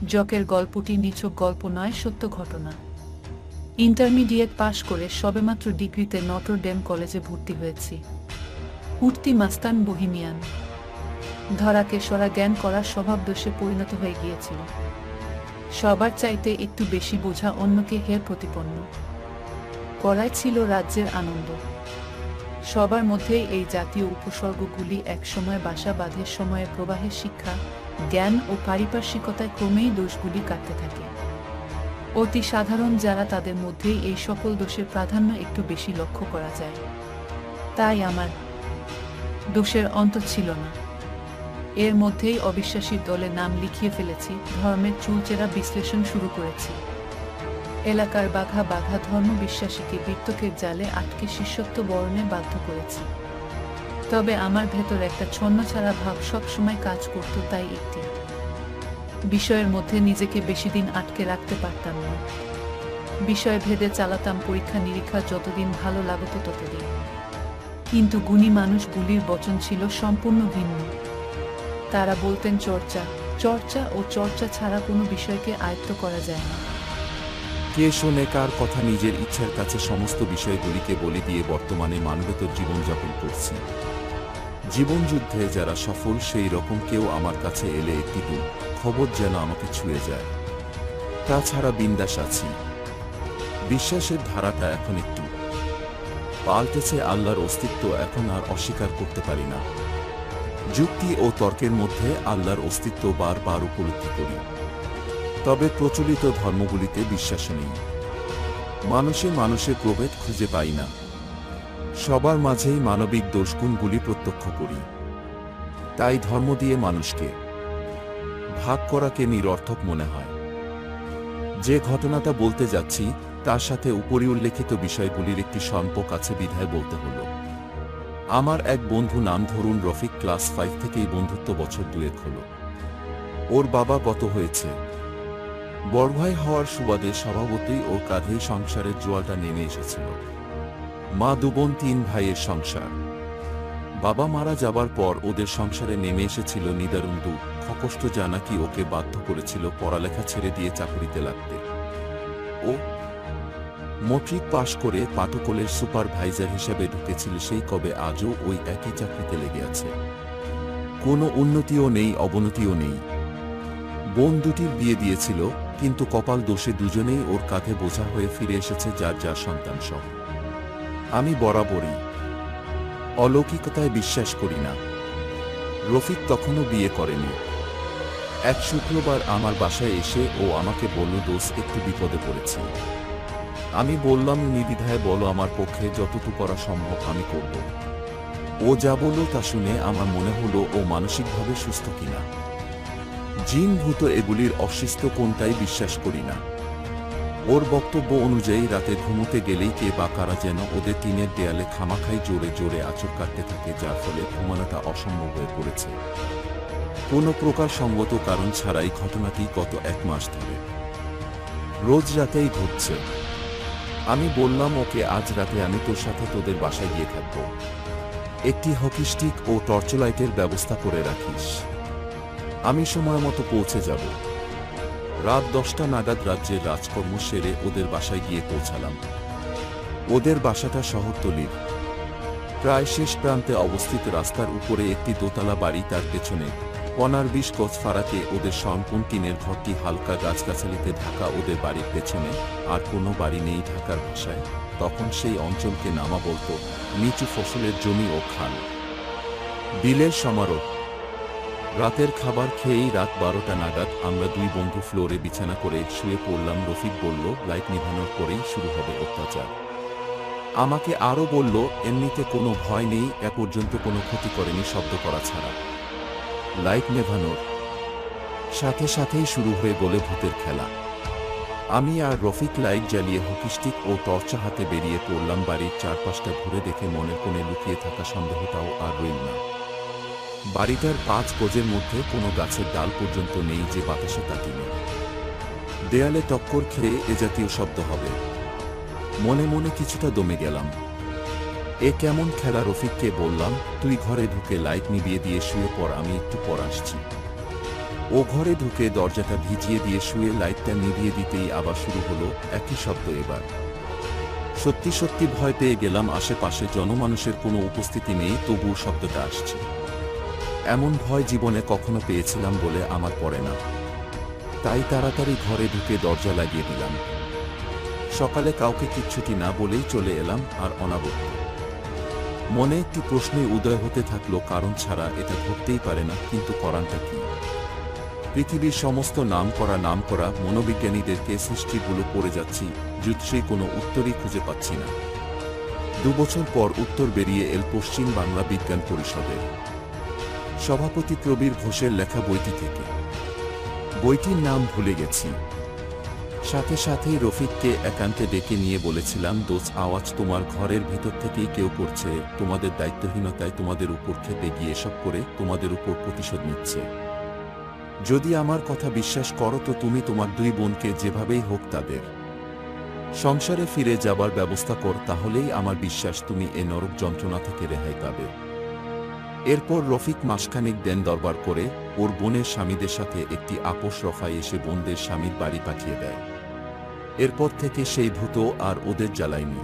জকের গল্পটি নিছক গল্প নয়, সত্য ঘটনা। ইন্টারমিডিয়েট পাশ করে সবেমাত্র ডিগ্রিতে নটর ডেম কলেজে ভর্তি হয়েছি। উঠতি মাস্তান বহিমিয়ান, ধরাকে সরা জ্ঞান করার স্বভাব দোষে পরিণত হয়ে গিয়েছিল। সবার চাইতে একটু বেশি বোঝা, অন্যকে হের প্রতিপন্ন করাই ছিল রাজ্যের আনন্দ। সবার মধ্যেই এই জাতীয় উপসর্গগুলি একসময় বাসা বাঁধে। সময়ের প্রবাহে শিক্ষা, জ্ঞান ও পারিপার্শ্বিকতায় ক্রমেই দোষগুলি কাটতে থাকে। অতি সাধারণ যারা, তাদের মধ্যেই এই সকল দোষের প্রাধান্য একটু বেশি লক্ষ্য করা যায়। তাই আমার দোষের অন্ত ছিল না। এর মধ্যেই অবিশ্বাসীর দলে নাম লিখিয়ে ফেলেছি, ধর্মের চুলচেরা বিশ্লেষণ শুরু করেছি। এলাকার বাঘা বাঘা ধর্মবিশ্বাসীকে বৃত্তকের জালে আটকে শিষ্যত্ব বরণে বাধ্য করেছি। তবে আমার ভেতর একটা ছন্নছাড়া ভাব সবসময় কাজ করত, তাই একটি বিষয়ের মধ্যে নিজেকে বেশি দিন আটকে রাখতে পারতাম না। বিষয় ভেদে চালাতাম পরীক্ষা নিরীক্ষা, যতদিন ভালো লাগতো ততদিন। কিন্তু গুণী মানুষগুলির বচন ছিল সম্পূর্ণ ভিন্ন। তারা বলতেন চর্চা, চর্চা ও চর্চা ছাড়া কোনো বিষয়কে আয়ত্ত করা যায় না। কে শোনে কার কথা? নিজের ইচ্ছার কাছে সমস্ত বিষয়গুলিকে বলি দিয়ে বর্তমানে মানবেতর জীবনযাপন করছি। জীবনযুদ্ধে যারা সফল, সেই রকম কেউ আমার কাছে এলে একটি খবর যেন আমাকে ছুঁয়ে যায়। তাছাড়া বিন্দাস আছি। বিশ্বাসের ধারাটা এখন একটু পাল্টেছে। আল্লাহর অস্তিত্ব এখন আর অস্বীকার করতে পারি না। যুক্তি ও তর্কের মধ্যে আল্লাহর অস্তিত্ব বারবার উপলব্ধি করি। তবে প্রচলিত ধর্মগুলিতে বিশ্বাস নেই। মানুষে প্রভেদ খুঁজে পাই না। সবার মাঝেই মানবিক দোষগুণগুলি প্রত্যক্ষ করি। তাই ধর্ম দিয়ে মানুষকে ভাগ করাকে নিরর্থক মনে হয়। যে ঘটনাটা বলতে যাচ্ছি তার সাথে উপরি উল্লেখিত বিষয়গুলির একটি সম্পর্ক আছে বিধায় বলতে হলো। আমার এক বন্ধু, নাম ধরুন রফিক, ক্লাস 5 থেকেই বন্ধুত্ব, বছর 2 হলো। ওর বাবা গত হয়েছে। বড় ভাই হওয়ার সুবাদে স্বভাবতই ওর কাঁধেই সংসারের জোয়ালটা নেমে এসেছিল। মা, 2 বোন, 3 ভাইয়ের সংসার। বাবা মারা যাবার পর ওদের সংসারে নেমে এসেছিল নিদারুণ দুঃখ কষ্ট, যা নাকি ওকে বাধ্য করেছিল পড়ালেখা ছেড়ে দিয়ে চাকুরিতে লাগতে। ও মেট্রিক পাশ করে পাটকলের সুপারভাইজার হিসাবে ঢুকেছিল সেই কবে, আজও ওই একই চাকরিতে লেগে আছে। কোনো উন্নতিও নেই, অবনতিও নেই। বোন দুটির বিয়ে দিয়েছিল, কিন্তু কপাল দোষে দুজনেই ওর কাঁধে বোঝা হয়ে ফিরে এসেছে যার যার সন্তান সহ। আমি বরাবরই অলৌকিকতায় বিশ্বাস করি না। রফিক তখনও বিয়ে করেনি। এক শুক্রবার আমার বাসায় এসে ও আমাকে বলল, দোস্ত, একটু বিপদে পড়েছি। আমি বললাম, নির্দ্বিধায় বলো, আমার পক্ষে যতটুকু করা সম্ভব আমি করব। ও যা বলল তা শুনে আমার মনে হলো ও মানসিকভাবে সুস্থ কিনা। জিন, ভূত এগুলির অসুস্থ কোনটাই বিশ্বাস করি না। ওর বক্তব্য অনুযায়ী রাতে ঘুমোতে গেলেই কে বা কারা যেন ওদের টিনের দেয়ালে খামাখাই জোরে জোরে আঁচড় কাটতে থাকে, যার ফলে ঘুমানোটা অসম্ভব হয়ে পড়েছে। কোনো প্রকার সঙ্গত কারণ ছাড়াই ঘটনাটি গত 1 মাস ধরে রোজ রাতেই ঘটছে। আমি বললাম, ওকে, আজ রাতে আমি তোর সাথে তোদের বাসায় গিয়ে থাকব। একটি হকি স্টিক ও টর্চলাইটের ব্যবস্থা করে রাখিস। আমি সময় মতো পৌঁছে যাব। রাত 10টা নাগাদ রাজ্যের রাজকর্ম সেরে ওদের বাসায় গিয়ে পৌঁছালাম। ওদের বাসাটা শহরতলির প্রায় শেষ প্রান্তে অবস্থিত। রাস্তার উপরে একটি দোতলা বাড়ি, তার পেছনে 15-20 গজ ফারাকে ওদের সম্পূর্ণ টিনের ঘরটি হালকা গাছগাছালিতে ঢাকা। ওদের বাড়ির পেছনে আর কোনো বাড়ি নেই। ঢাকার ভাষায় তখন সেই অঞ্চলকে নামা বলতো নিচু ফসলের জমি ও খাল বিলের সমারোহ। রাতের খাবার খেয়েই রাত 12টা নাগাদ আমরা 2 বন্ধু ফ্লোরে বিছানা করে শুয়ে পড়লাম। রফিক বলল, লাইট নিভানোর পরেই শুরু হবে অত্যাচার। আমাকে আরও বলল, এমনিতে কোনো ভয় নেই, এ পর্যন্ত কোনো ক্ষতি করেনি শব্দ করা ছাড়া। লাইট নেভানোর সাথে সাথেই শুরু হয়ে গেল ভূতের খেলা। আমি আর রফিক লাইট জ্বালিয়ে হকিস্টিক ও টর্চা হাতে বেরিয়ে পড়লাম। বাড়ির চারপাশটা ঘুরে দেখে মনের কোণে লুকিয়ে থাকা সন্দেহটাও আর রইল না। বাড়িটার 5 গজের মধ্যে কোনো গাছের ডাল পর্যন্ত নেই যে বাতাসে তাকিয়ে দেয়ালে টক্কর খেয়ে এ জাতীয় শব্দ হবে। মনে মনে কিছুটা দমে গেলাম। এ কেমন খেলা? রফিককে বললাম, তুই ঘরে ঢুকে লাইট নিভিয়ে দিয়ে শুয়ে পড়, আমি একটু পর আসছি। ও ঘরে ঢুকে দরজাটা ভিজিয়ে দিয়ে শুয়ে লাইটটা নিভিয়ে দিতেই আবার শুরু হলো একই শব্দ এবার। সত্যি সত্যি ভয় পেয়ে গেলাম, আশেপাশে জনমানুষের কোনো উপস্থিতি নেই, তবুও শব্দটা আসছে। এমন ভয় জীবনে কখনো পেয়েছিলাম বলে আমার পড়ে না। তাই তাড়াতাড়ি ঘরে ঢুকে দরজা লাগিয়ে দিলাম। সকালে কাউকে কিচ্ছুটি না বলেই চলে এলাম, আর অনাবত্য মনে একটি প্রশ্নের উদয় হতে থাকলো, কারণ ছাড়া এটা ঘটতেই পারে না, কিন্তু করানটা কি? পৃথিবীর সমস্ত নামকরা মনোবিজ্ঞানীদেরকে সৃষ্টিগুলো পড়ে যাচ্ছি, যুৎসই কোনো উত্তরই খুঁজে পাচ্ছি না। 2 বছর পর উত্তর বেরিয়ে এল পশ্চিম বাংলা বিজ্ঞান পরিষদের সভাপতি প্রবীর ঘোষের লেখা বইটি থেকে। বইটির নাম ভুলে গেছি। সাথে সাথেই রফিককে একান্তে ডেকে নিয়ে বলেছিলাম, দোষ, আওয়াজ তোমার ঘরের ভিতর থেকেই কেউ করছে, তোমাদের দায়িত্বহীনতায় তোমাদের উপর খেপে গিয়ে এসব করে তোমাদের উপর প্রতিশোধ নিচ্ছে। যদি আমার কথা বিশ্বাস করো তো তুমি তোমার 2 বোনকে যেভাবেই হোক তাদের সংসারে ফিরে যাবার ব্যবস্থা কর, তাহলেই আমার বিশ্বাস তুমি এ নরক যন্ত্রণা থেকে রেহাই পাবে। এরপর রফিক মাসখানেক দেন দরবার করে ওর বোনের স্বামীদের সাথে একটি আপোষ রফায় এসে বোনদের স্বামীর বাড়ি পাঠিয়ে দেয়। এরপর থেকে সেই ভূত আর ওদের জ্বালায়নি।